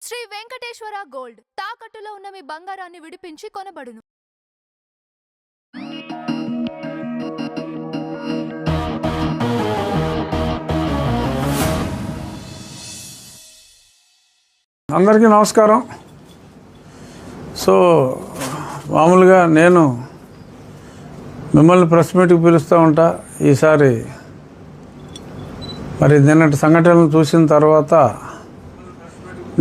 Shri Venkateswara gold తాకట్టులో ఉన్న మీ బంగారాన్ని విడిపించి కొనబడును. అందరికీ నమస్కారం. సో మామూలుగా నేను మిమ్మల్ని ప్రెస్ మీట్కి పిలుస్తూ ఉంటా. ఈసారి మరి నిన్నటి సంఘటనలు చూసిన తర్వాత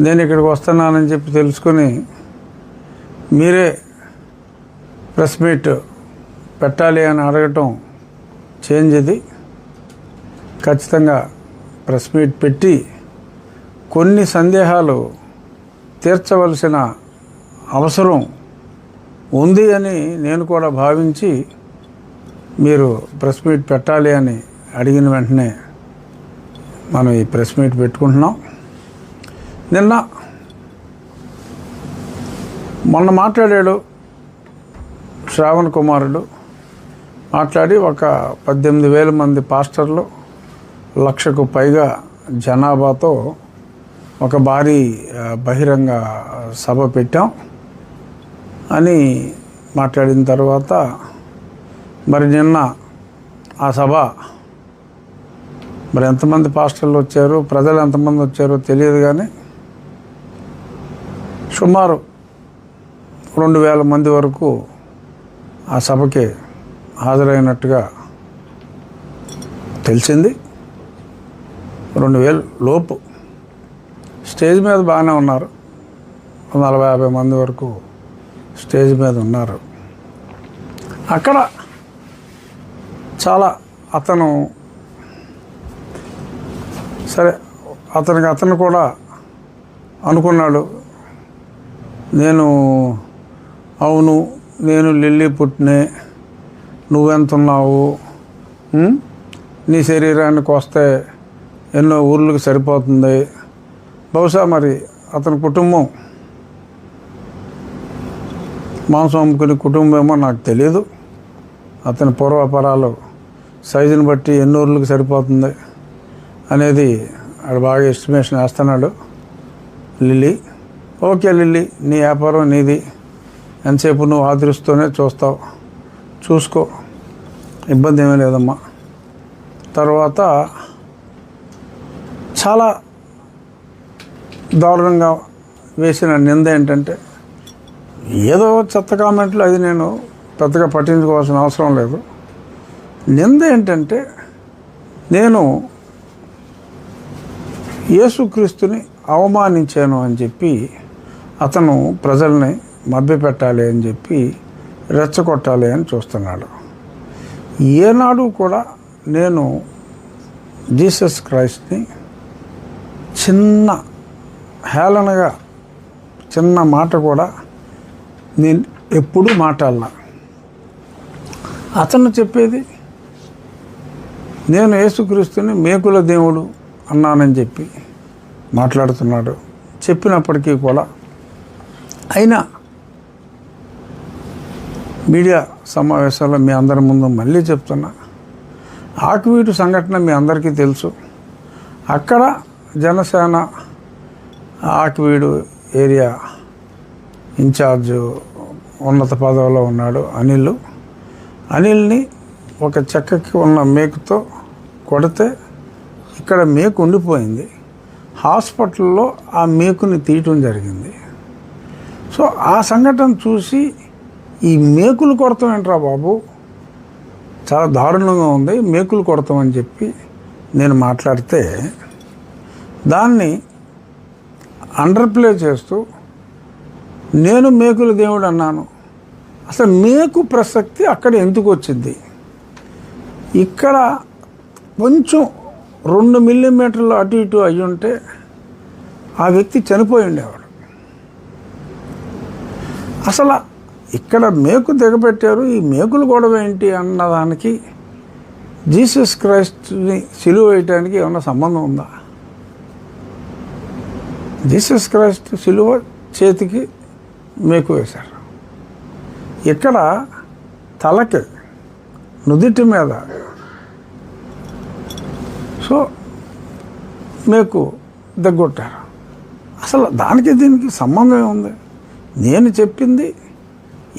నేను ఇక్కడికి వస్తున్నానని చెప్పి తెలుసుకుని మీరే ప్రెస్ మీట్ పెట్టాలి అని అడగటం చేంజ్. ఇది ఖచ్చితంగా ప్రెస్ మీట్ పెట్టి కొన్ని సందేహాలు తీర్చవలసిన అవసరం ఉంది అని నేను కూడా భావించి మీరు ప్రెస్ మీట్ పెట్టాలి అని అడిగిన వెంటనే మనం ఈ ప్రెస్ మీట్ పెట్టుకుంటున్నాం. మొన్న మాట్లాడాడు శ్రావణ్ కుమారుడు. మాట్లాడి ఒక 18,000 మంది పాస్టర్లు 1,00,000కు పైగా జనాభాతో ఒక భారీ బహిరంగ సభ పెట్టాం అని మాట్లాడిన తర్వాత మరి నిన్న ఆ సభ మరి ఎంతమంది పాస్టర్లు వచ్చారు, ప్రజలు ఎంతమంది వచ్చారో తెలియదు, కానీ సుమారు 2,000 మంది వరకు ఆ సభకి హాజరైనట్టుగా తెలిసింది. 2,000 లోపు. స్టేజ్ మీద బాగానే ఉన్నారు, 40-50 మంది వరకు స్టేజ్ మీద ఉన్నారు. అక్కడ చాలా అతను సరే అతను కూడా అనుకున్నాడు, అవును నేను లిల్లీ పుట్టినే, నువ్వెంతున్నావు, నీ శరీరానికి వస్తే ఎన్నో ఊర్లకు సరిపోతుంది. బహుశా మరి అతని కుటుంబం మాంసం అమ్ముకునే కుటుంబమేమో నాకు తెలియదు. అతని పూర్వపరాలు సైజుని బట్టి ఎన్ని ఊర్లకు సరిపోతుంది అనేది ఆడు బాగా ఎస్టిమేషన్ వేస్తున్నాడు. లిల్లీ, ఓకే లిల్లీ, నీ వ్యాపారం నీది, ఎంతసేపు నువ్వు ఆదరిస్తూనే చూసుకో, ఇబ్బంది ఏమీ లేదమ్మా. తర్వాత చాలా దారుణంగా వేసిన నింద ఏంటంటే, ఏదో చెత్త కామెంట్లు, అది నేను పెద్దగా పట్టించుకోవాల్సిన అవసరం లేదు. నింద ఏంటంటే, నేను యేసుక్రీస్తుని అవమానించాను అని చెప్పి అతను ప్రజల్ని మభ్యపెట్టాలి అని చెప్పి రెచ్చగొట్టాలి అని చూస్తున్నాడు. ఏనాడు కూడా నేను జీసస్ క్రైస్ట్ని చిన్న హేళనగా చిన్న మాట కూడా నేను ఎప్పుడూ మాట్లాడలా. అతను చెప్పేది నేను యేసుక్రీస్తుని మేకుల దేవుడు అన్నానని చెప్పి మాట్లాడుతున్నాడు. చెప్పినప్పటికీ కూడా అయినా మీడియా సమావేశాల్లో మీ అందరి ముందు మళ్ళీ చెప్తున్నా, ఆకివీడు సంఘటన మీ అందరికీ తెలుసు. అక్కడ జనసేన ఆకివీడు ఏరియా ఇన్ఛార్జు ఉన్నత పదవిలో ఉన్నాడు అనిల్ని ఒక చెక్కకి ఉన్న మేకుతో కొడితే ఇక్కడ మేకు ఉండిపోయింది. హాస్పిటల్లో ఆ మేకుని తీయటం జరిగింది. సో ఆ సంఘటన చూసి ఈ మేకులు కొడతాం ఏంట్రా బాబు, చాలా దారుణంగా ఉంది, మేకులు కొడతాం అని చెప్పి నేను మాట్లాడితే దాన్ని అండర్ప్లే చేస్తూ నేను మేకుల దేవుడు అన్నాను. అసలు మేకు ప్రసక్తి అక్కడ ఎందుకు వచ్చింది? ఇక్కడ కొంచెం 2 మిల్లీమీటర్లు అటు ఇటు అయ్యి ఉంటే ఆ వ్యక్తి చనిపోయి ఉండేవాడు. అసలు ఇక్కడ మేకు దిగబెట్టారు, ఈ మేకులు గొడవ ఏంటి అన్నదానికి జీసస్ క్రైస్ట్ని సిలువ వేయటానికి ఏమన్నా సంబంధం ఉందా? జీసస్ క్రైస్ట్ సిలువ చేతికి మేకు వేశారు. ఇక్కడ తలకి నుదిటి మీద సో మేకు దగ్గొట్టారు. అసలు దానికి దీనికి సంబంధం ఉంది. నేను చెప్పింది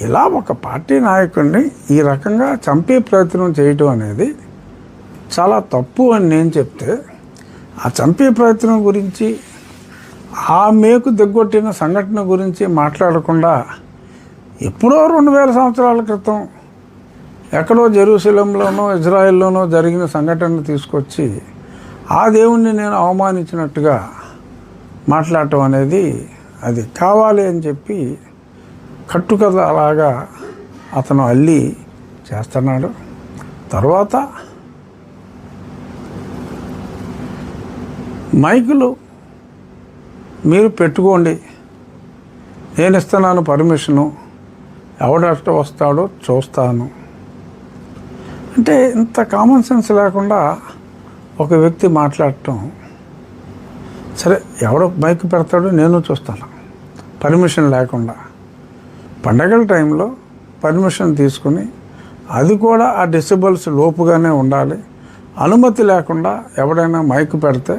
ఇలా ఒక పార్టీ నాయకుడిని ఈ రకంగా చంపే ప్రయత్నం చేయటం అనేది చాలా తప్పు అని నేను చెప్తే, ఆ చంపే ప్రయత్నం గురించి, ఆ మేకు దిగ్గొట్టిన సంఘటన గురించి మాట్లాడకుండా ఎప్పుడో 2000 సంవత్సరాల క్రితం ఎక్కడో జెరూసలంలోనో ఇజ్రాయెల్లోనో జరిగిన సంఘటనను తీసుకొచ్చి ఆ దేవుణ్ణి నేను అవమానించినట్టుగా మాట్లాడటం అనేది అది కావాలి అని చెప్పి కట్టుకథ అలాగా అతను అల్లి చేస్తున్నాడు. తర్వాత మైకులు మీరు పెట్టుకోండి, నేను ఇస్తున్నాను పర్మిషను, ఎవడెక్కడ వస్తాడో చూస్తాను అంటే ఇంత కామన్ సెన్స్ లేకుండా ఒక వ్యక్తి మాట్లాడటం. సరే, ఎవడో మైక్ పెడతాడో నేను చూస్తాను పర్మిషన్ లేకుండా. పండగల టైంలో పర్మిషన్ తీసుకుని, అది కూడా ఆ డెసిబల్స్ లోపుగానే ఉండాలి. అనుమతి లేకుండా ఎవడైనా మైక్ పెడితే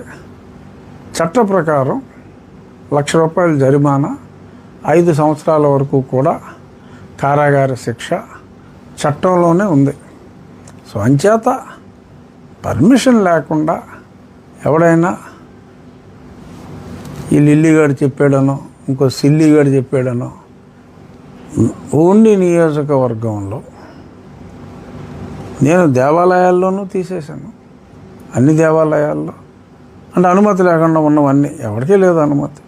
చట్ట ప్రకారం ₹1,00,000 జరిమానా, 5 సంవత్సరాల వరకు కూడా కారాగార శిక్ష చట్టంలోనే ఉంది. సో అంచేత పర్మిషన్ లేకుండా ఎవడైనా ఈ లిల్లీగాడు చెప్పాడనో ఇంకో సిల్లీగాడు చెప్పాడనో, ఓన్లీ నియోజకవర్గంలో నేను దేవాలయాల్లోనూ తీసేశాను, అన్ని దేవాలయాల్లో అంటే అనుమతి లేకుండా ఉన్నవన్నీ, ఎవరికీ లేదు అనుమతి.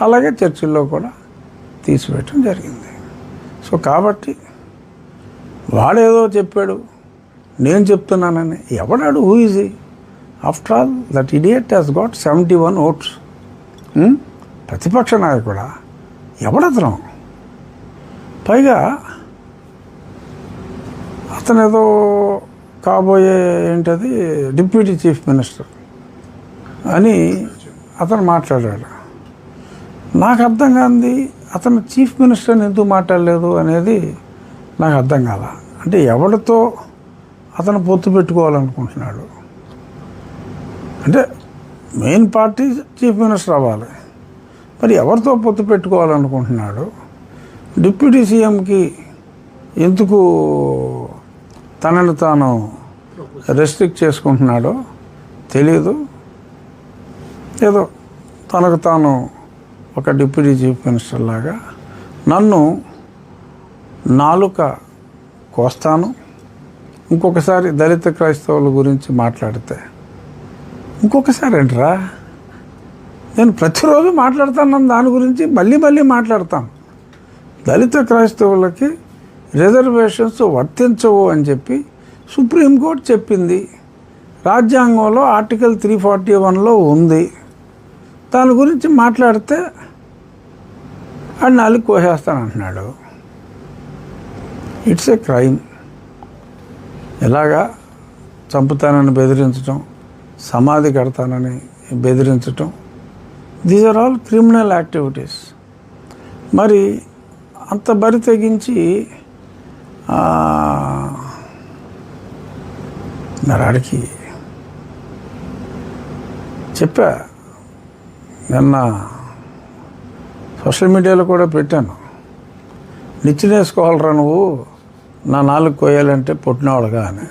అలాగే చర్చిల్లో కూడా తీసివేయటం జరిగింది. సో కాబట్టి వాడేదో చెప్పాడు, నేను చెప్తున్నానని ఎవడాడు? Who is he? After all that idiot has got 71 votes. ప్రతిపక్ష నాయకుడా? ఎవడతను? పైగా అతను ఏదో కాబోయే ఏంటది డిప్యూటీ చీఫ్ మినిస్టర్ అని అతను మాట్లాడాడు. నాకు అర్థం కాంది, అతను చీఫ్ మినిస్టర్ని ఎందుకు మాట్లాడలేదు అనేది నాకు అర్థం కాల. అంటే ఎవరితో అతను పొత్తు పెట్టుకోవాలనుకుంటున్నాడు? అంటే మెయిన్ పార్టీ చీఫ్ మినిస్టర్ అవ్వాలి, మరి ఎవరితో పొత్తు పెట్టుకోవాలనుకుంటున్నాడు? డిప్యూటీ సీఎంకి ఎందుకు తనను తాను రెస్ట్రిక్ట్ చేసుకుంటున్నాడో తెలియదు. ఏదో తనకు తాను ఒక డిప్యూటీ చీఫ్ మినిస్టర్ లాగా నన్ను నాలుక కోస్తాను, ఇంకొకసారి దళిత క్రైస్తవుల గురించి మాట్లాడితే ఇంకొకసారి ఏంట్రా, నేను ప్రతిరోజు మాట్లాడుతాను దాని గురించి, మళ్ళీ మళ్ళీ మాట్లాడతాను. దళిత క్రైస్తవులకి రిజర్వేషన్స్ వర్తించవు అని చెప్పి సుప్రీంకోర్టు చెప్పింది. రాజ్యాంగంలో ఆర్టికల్ 341లో ఉంది. దాని గురించి మాట్లాడితే అది నాలుగు కోసేస్తానంటున్నాడు. It's a crime. ఇలాగా చంపుతానని బెదిరించటం, సమాధి కడతానని బెదిరించటం, these are all criminal activities. మరి అంత బరి తెగించి మరి ఆడికి చెప్పా, నిన్న సోషల్ మీడియాలో కూడా పెట్టాను, నిచ్చినేసుకోవాలరా నువ్వు నా నాలుగు కోయాలంటే పుట్టినవాడుగా అని.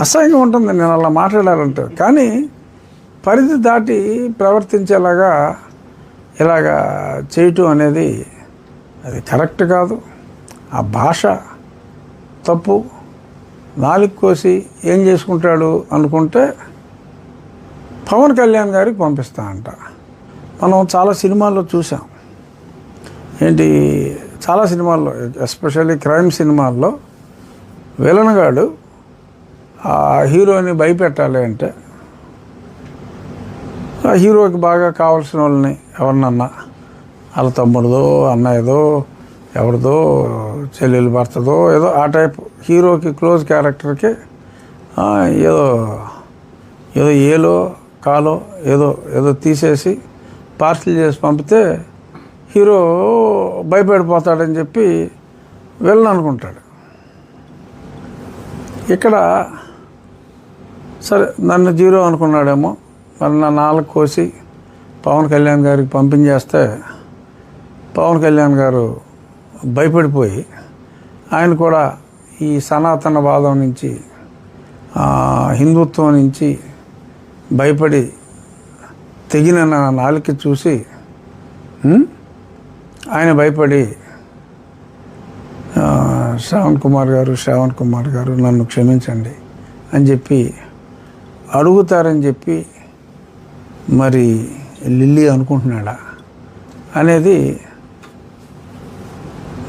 అసహ్యంగా ఉంటుంది నేను అలా మాట్లాడాలంటే. కానీ పరిధి దాటి ప్రవర్తించేలాగా ఇలాగా చేయటం అనేది అది కరెక్ట్ కాదు. ఆ భాష తప్పు. నాలుగు కోసి ఏం చేసుకుంటాడు అనుకుంటే పవన్ కళ్యాణ్ గారికి పంపిస్తా అంట. మనం చాలా సినిమాల్లో చూసాం. ఏంటి, చాలా సినిమాల్లో, ఎస్పెషల్లీ క్రైమ్ సినిమాల్లో విలన్ గాడు ఆ హీరోని భయపెట్టాలి అంటే ఆ హీరోకి బాగా కావాల్సిన వాళ్ళని ఎవరినన్నా, వాళ్ళ తమ్ముడిదో అన్నయ్యదో ఎవరిదో చెల్లెలు భర్తదో ఏదో ఆ టైప్ హీరోకి క్లోజ్ క్యారెక్టర్కి ఏదో ఏదో ఏలో కాలో ఏదో ఏదో తీసేసి పార్సల్ చేసి పంపితే హీరో భయపడిపోతాడని చెప్పి వెళ్ళను అనుకుంటాడు. ఇక్కడ సరే నన్ను జీరో అనుకున్నాడేమో, మరి నా నాలుగు కోసి పవన్ కళ్యాణ్ గారికి పంపించేస్తే పవన్ కళ్యాణ్ గారు భయపడిపోయి ఆయన కూడా ఈ సనాతనవాదం నుంచి హిందుత్వం నుంచి భయపడి తెగిన నా నాలుక చూసి ఆయన భయపడి శ్రావణ్ కుమార్ గారు నన్ను క్షమించండి అని చెప్పి అడుగుతారని చెప్పి మరి లిల్లీ అనుకుంటున్నాడా అనేది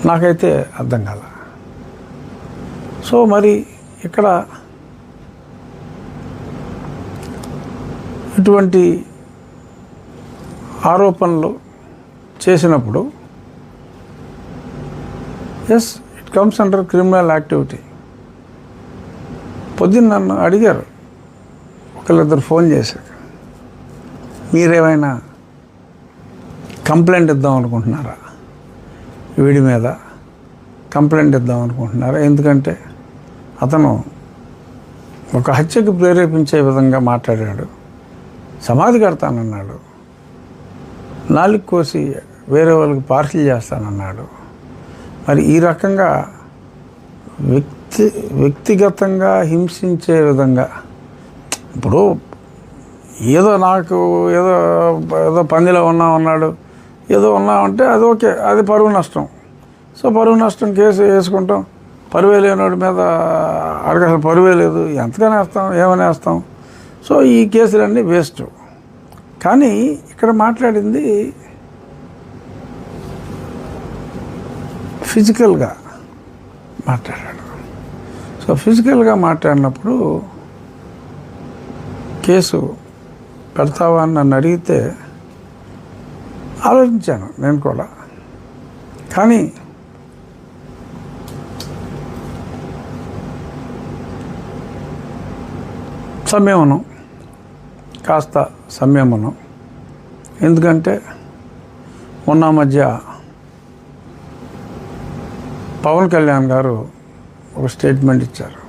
నాకైతే అర్థం కాల. సో మరి ఇక్కడ ఇటువంటి ఆరోపణలు చేసినప్పుడు as it comes under criminal activity. పొద్దున్న నన్ను అడిగారు, ఒకళ్ళిద్దరు ఫోన్ చేశారు, మీరేమైనా కంప్లైంట్ ఇద్దాం అనుకుంటున్నారా, వీడి మీద కంప్లైంట్ ఇద్దాం అనుకుంటున్నారా? ఎందుకంటే అతను ఒక హత్యకు ప్రేరేపించే విధంగా మాట్లాడాడు, సమాధి కడతానన్నాడు, నాలుగు కోసి వేరే వాళ్ళకి పార్సిల్ చేస్తానన్నాడు. మరి ఈ రకంగా వ్యక్తిగతంగా హింసించే విధంగా, ఇప్పుడు ఏదో నాకు ఏదో పందిలో ఉన్నామన్నాడు, ఏదో ఉన్నామంటే అది ఓకే, అది పరువు నష్టం. సో పరువు నష్టం కేసు వేసుకుంటాం. పరువే లేనివాడి మీద అసలు పరువే లేదు, ఎంతగానే వేస్తాం, ఏమైనా వేస్తాం. సో ఈ కేసులన్నీ వేస్ట్. కానీ ఇక్కడ మాట్లాడింది ఫిజికల్గా మాట్లాడాడు. సో ఫిజికల్గా మాట్లాడినప్పుడు కేసు పెడతావా అని నన్ను అడిగితే ఆలోచించాను నేను కూడా. కానీ కాస్త సంయమనం. ఎందుకంటే మొన్న మధ్య పవన్ కళ్యాణ్ గారు ఒక స్టేట్మెంట్ ఇచ్చారు.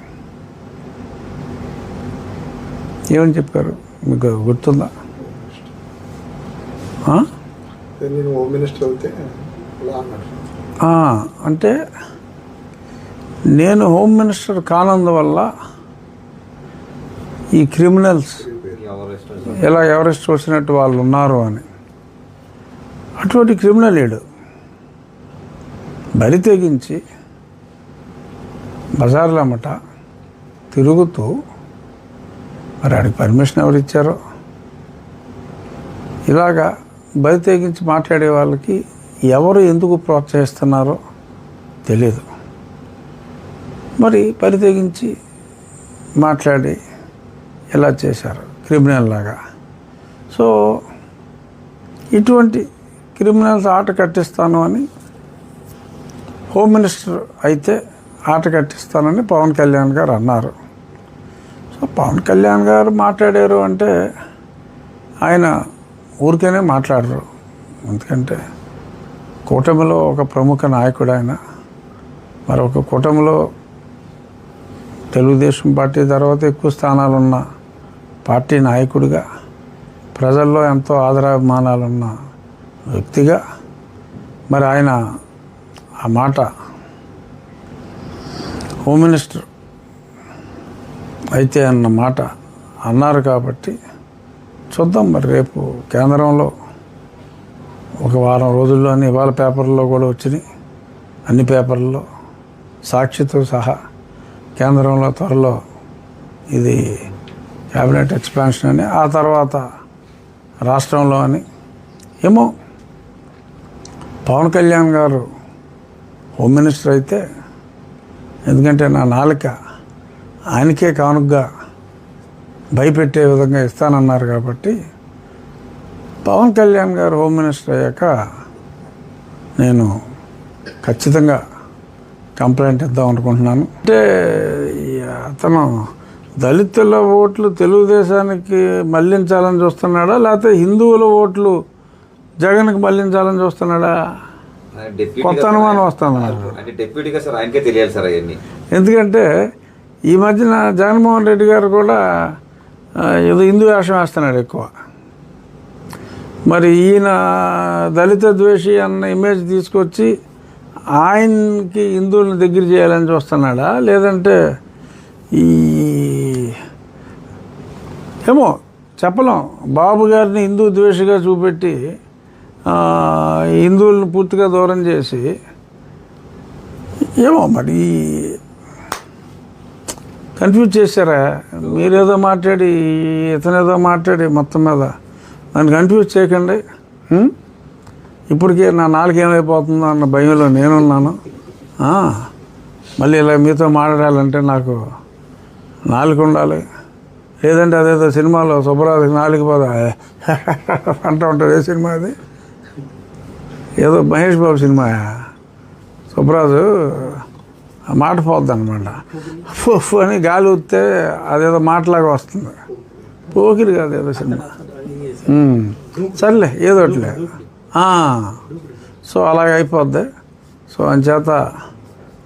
ఏమని చెప్పారు మీకు గుర్తుందా? నేను హోమ్ మినిస్టర్ అయితే అంటే నేను హోమ్ మినిస్టర్ కానందువల్ల ఈ క్రిమినల్స్ ఎలా ఎవరెస్ట్ వచ్చినట్టు వాళ్ళు ఉన్నారు అని. అటువంటి క్రిమినల్ లేడు, బరి తెగించి బజార్లమ్మట తిరుగుతూ, మరి ఆడికి పర్మిషన్ ఎవరు ఇచ్చారో, ఇలాగా బరి తెగించి మాట్లాడే వాళ్ళకి ఎవరు ఎందుకు ప్రోత్సహిస్తున్నారో తెలియదు. మరి బరి తెగించి మాట్లాడి ఎలా చేశారు క్రిమినల్ లాగా. సో ఇటువంటి క్రిమినల్స్ ఆట కట్టిస్తాను అని, హోమ్ మినిస్టర్ అయితే ఆట కట్టిస్తానని పవన్ కళ్యాణ్ గారు అన్నారు. సో పవన్ కళ్యాణ్ గారు మాట్లాడారు అంటే ఆయన ఊరికేనే మాట్లాడరు. ఎందుకంటే కూటమిలో ఒక ప్రముఖ నాయకుడు ఆయన. మరొక కూటమిలో తెలుగుదేశం పార్టీ తర్వాత ఎక్కువ స్థానాలున్న పార్టీ నాయకుడిగా, ప్రజల్లో ఎంతో ఆదరాభిమానాలున్న వ్యక్తిగా మరి ఆయన ఆ మాట హోమ్ మినిస్టర్ అయితే అన్న మాట అన్నారు. కాబట్టి చూద్దాం మరి రేపు కేంద్రంలో ఒక వారం రోజుల్లోనే, ఇవాళ పేపర్లో కూడా వచ్చినాయి, అన్ని పేపర్లలో సాక్షితో సహా కేంద్రంలో త్వరలో ఇది క్యాబినెట్ ఎక్స్పాన్షన్ అని, ఆ తర్వాత రాష్ట్రంలో అని. ఏమో పవన్ కళ్యాణ్ గారు హోమ్ మినిస్టర్ అయితే, ఎందుకంటే నా నాలుక ఆయనకే కానుగ్గా భయపెట్టే విధంగా ఇస్తానన్నారు కాబట్టి, పవన్ కళ్యాణ్ గారు హోమ్ మినిస్టర్ అయ్యాక నేను ఖచ్చితంగా కంప్లైంట్ ఇద్దాం అనుకుంటున్నాను. అంటే అతను దళితుల ఓట్లు తెలుగుదేశానికి మళ్లించాలని చూస్తున్నాడా, లేకపోతే హిందువుల ఓట్లు జగన్కి మళ్లించాలని చూస్తున్నాడా? కొత్త అనుమానం వస్తున్నారు. ఎందుకంటే ఈ మధ్యన జగన్మోహన్ రెడ్డి గారు కూడా ఏదో హిందూ వేషం వేస్తున్నాడు ఎక్కువ. మరి ఈయన దళిత ద్వేషి అన్న ఇమేజ్ తీసుకొచ్చి ఆయనకి హిందువులను దగ్గర చేయాలని చూస్తున్నాడా, లేదంటే ఈ ఏమో చెప్పలేం, బాబు గారిని హిందూ ద్వేషిగా చూపెట్టి హిందువులను పూర్తిగా దూరం చేసి ఏమో మరి కన్ఫ్యూజ్ చేశారా? మీరేదో మాట్లాడి ఇతనేదో మాట్లాడి మొత్తం మీద నన్ను కన్ఫ్యూజ్ చేయకండి. ఇప్పటికే నా నాలుగు ఏమైపోతుందో అన్న భయంలో నేనున్నాను. మళ్ళీ ఇలా మీతో మాట్లాడాలంటే నాకు నాలుగు ఉండాలి, లేదంటే అదేదో సినిమాలో సుబ్బరాజుకి నాలుగు పోదా అంటూ ఉంటుంది. ఏ సినిమా అది? ఏదో మహేష్ బాబు సినిమా. సుబ్బరాజు ఆ మాట పోద్ది అనమాట. ఫుఫ్ అని గాలి ఊస్తే అదేదో మాటలాగా వస్తుంది. పోకిరి కాదు ఏదో సినిమా. సర్లే ఏదోట్లే. సో అలాగ అయిపోద్ది. సో అంచేత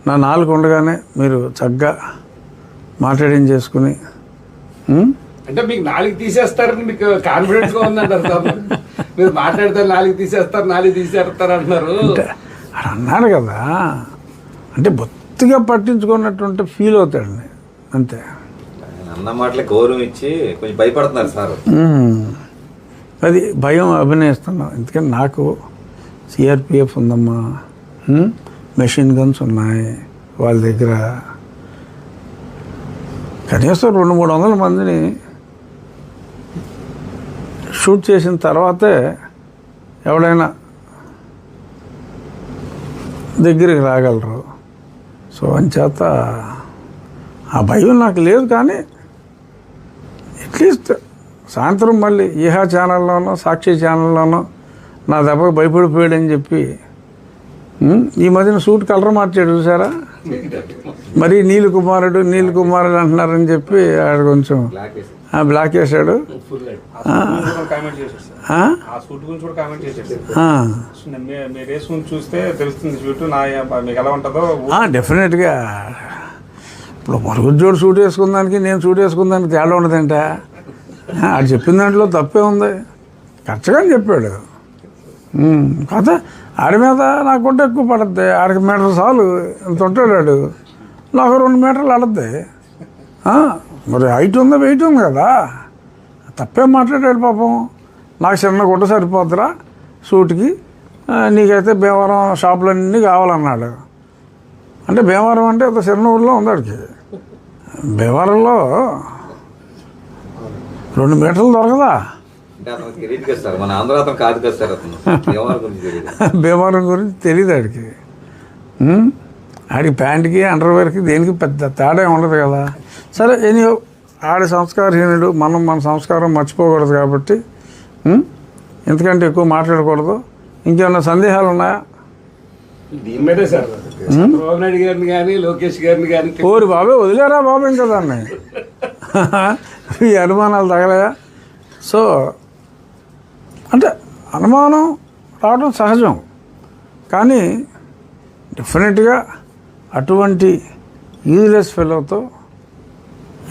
నా నాలుగు ఉండగానే మీరు చక్కగా మాట్లాడింగ్ చేసుకుని అంటే మీకు నాలుగు తీసేస్తారని మీకు కాన్ఫిడెన్స్ గా ఉందంటారు. మీరు మాట్లాడితే నాలుగు తీసేస్తారు అంటున్నారు. అంటే అది అన్నాడు కదా, అంటే బొత్తిగా పట్టించుకున్నట్టుంటే ఫీల్ అవుతాడండి అంతే. అన్న మాటలే గౌరవం ఇచ్చి కొంచెం భయపడుతున్నారు సార్. అది భయం అభినయిస్తున్నాం. ఎందుకంటే నాకు సిఆర్పిఎఫ్ ఉందమ్మా, మెషిన్ గన్స్ ఉన్నాయి వాళ్ళ దగ్గర. కనీసం 200-300 మందిని షూట్ చేసిన తర్వాతే ఎవడైనా దగ్గరికి రాగలరు. సో అంచేత ఆ భయం నాకు లేదు. కానీ అట్లీస్ట్ సాయంత్రం మళ్ళీ ఈహా ఛానల్లోనో సాక్షి ఛానల్లోనో నా దెబ్బకు భయపడిపోయాడని చెప్పి ఈ మధ్యన సూట్ కలర్ మార్చాడు చూసారా? మరి నీల్ కుమారుడు అంటున్నారని చెప్పి ఆడ కొంచెం బ్లాక్ వేసాడు. డెఫినెట్గా ఇప్పుడు మరుగుజ్జోడు సూట్ వేసుకుందానికి నేను సూట్ వేసుకుందానికి తేడా ఉండదంట. ఆడు చెప్పిన దాంట్లో తప్పే ఉంది, కరెక్ట్గా చెప్పాడు. కాకపోతే ఆడి మీద నాకు గుడ్డ ఎక్కువ పడుద్ది. ఆడికి మీటర్ చాలు, ఇంత ఉంటాడు. నాకు 2 మీటర్లు ఆడద్ది. మరి హైట్ ఉందా వెయిట్ ఉంది కదా, తప్పేం మాట్లాడాడు పాపం. నాకు చిన్న గుడ్డ సరిపోద్దురా సూట్కి, నీకైతే భీమవరం షాపులన్నీ కావాలన్నాడు. అంటే భీమవరం అంటే ఒక చిన్న ఊళ్ళో ఉంది ఆడికి. భీమవరంలో 2 మీటర్లు దొరకదా? భీమవరం గురించి తెలియదు ఆడికి. ఆడికి ప్యాంట్కి అండర్వేర్కి దేనికి పెద్ద తేడా ఉండదు కదా. సరే ఎనీ ఆడి సంస్కారహీనుడు, మన సంస్కారం మర్చిపోకూడదు కాబట్టి ఎందుకంటే ఎక్కువ మాట్లాడకూడదు. ఇంకేమన్నా సందేహాలు ఉన్నాయా? దీని మీదే సార్ చంద్రబాబు నాయుడు గారిని కానీ లోకేష్ గారిని కానీ ఓరి బాబే వదిలేరా బాబు ఇంకా దాన్ని. ఈ అనుమానాలు తగలయా? సో అంటే అనుమానం రావడం సహజం, కానీ డెఫినెట్గా అటువంటి యూజ్లెస్ ఫెలోతో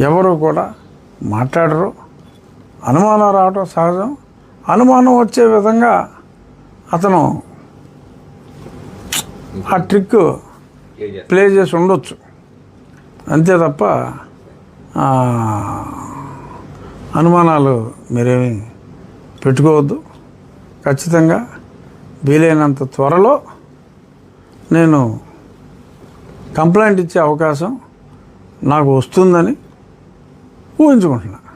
ఎవరు కూడా మాట్లాడరు. అనుమానం రావడం సహజం. అనుమానం వచ్చే విధంగా అతను ఆ ట్రిక్ ప్లే చేసి ఉండొచ్చు, అంతే తప్ప అనుమానాలు మీరేమీ పెట్టుకోవద్దు. ఖచ్చితంగా వీలైనంత త్వరలో నేను కంప్లైంట్ ఇచ్చే అవకాశం నాకు వస్తుందని ఊహించుకుంటున్నాను.